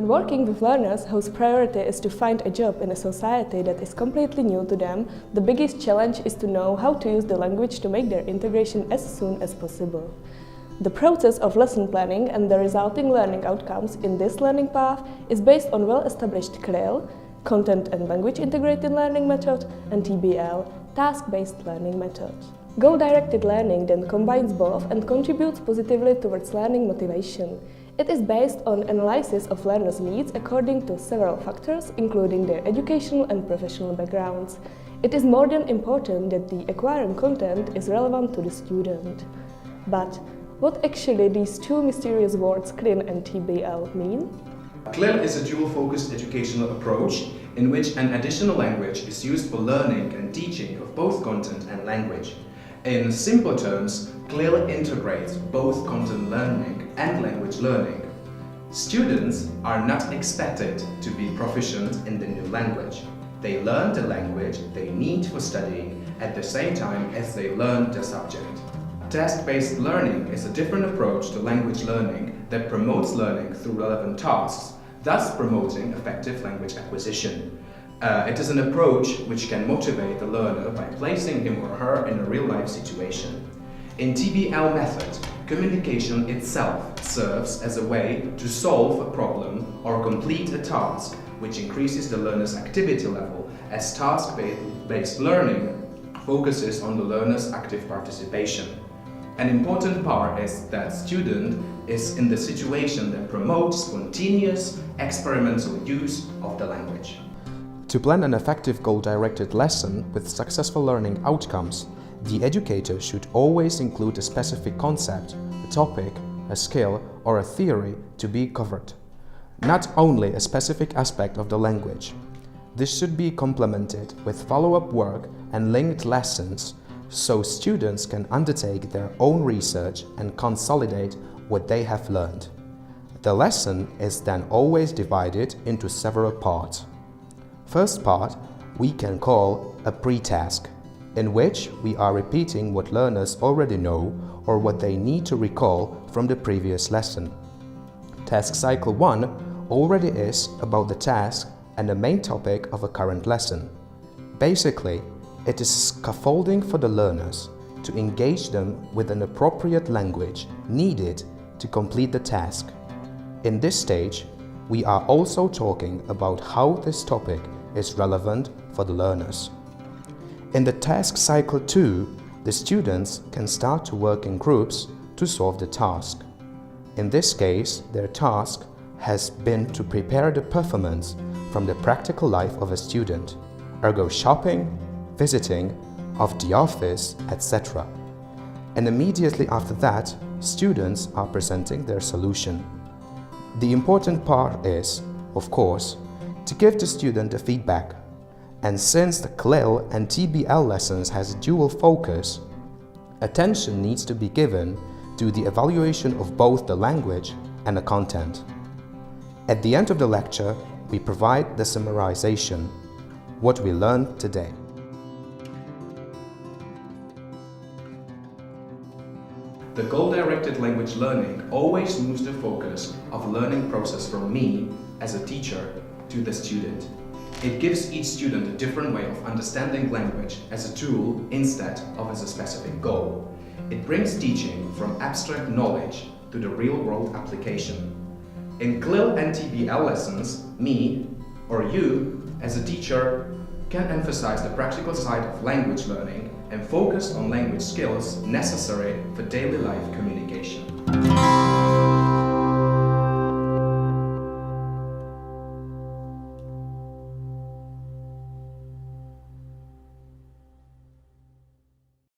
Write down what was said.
When working with learners whose priority is to find a job in a society that is completely new to them, the biggest challenge is to know how to use the language to make their integration as soon as possible. The process of lesson planning and the resulting learning outcomes in this learning path is based on well-established CLIL, Content and Language Integrated Learning Method, and TBL, Task-Based Learning Method. Goal-directed learning then combines both and contributes positively towards learning motivation. It is based on analysis of learners' needs according to several factors, including their educational and professional backgrounds. It is more than important that the acquiring content is relevant to the student. But what actually these two mysterious words CLIL and TBL mean? CLIL is a dual-focused educational approach in which an additional language is used for learning and teaching of both content and language. In simple terms, CLIL integrates both content learning and language learning. Students are not expected to be proficient in the new language. They learn the language they need for studying at the same time as they learn the subject. Task-based learning is a different approach to language learning that promotes learning through relevant tasks, thus promoting effective language acquisition. It is an approach which can motivate the learner by placing him or her in a real-life situation. In TBL method, communication itself serves as a way to solve a problem or complete a task, which increases the learner's activity level, as task-based learning focuses on the learner's active participation. An important part is that student is in the situation that promotes spontaneous, experimental use of the language. To plan an effective goal-directed lesson with successful learning outcomes, the educator should always include a specific concept, a topic, a skill, or a theory to be covered, not only a specific aspect of the language. This should be complemented with follow-up work and linked lessons so students can undertake their own research and consolidate what they have learned. The lesson is then always divided into several parts. First part we can call a pre-task, in which we are repeating what learners already know or what they need to recall from the previous lesson. Task cycle 1 already is about the task and the main topic of a current lesson. Basically, it is scaffolding for the learners to engage them with an appropriate language needed to complete the task. In this stage, we are also talking about how this topic is relevant for the learners. In the task cycle 2, the students can start to work in groups to solve the task. In this case, their task has been to prepare the performance from the practical life of a student, ergo shopping, visiting, of the office, etc. And immediately after that, students are presenting their solution. The important part is, of course, to give the student the feedback. And since the CLIL and TBL lessons has a dual focus, attention needs to be given to the evaluation of both the language and the content. At the end of the lecture, we provide the summarization, what we learned today. The goal-directed language learning always moves the focus of learning process from me, as a teacher, to the student. It gives each student a different way of understanding language as a tool instead of as a specific goal. It brings teaching from abstract knowledge to the real-world application. In CLIL and TBL lessons, me, or you, as a teacher, can emphasize the practical side of language learning and focus on language skills necessary for daily life communication.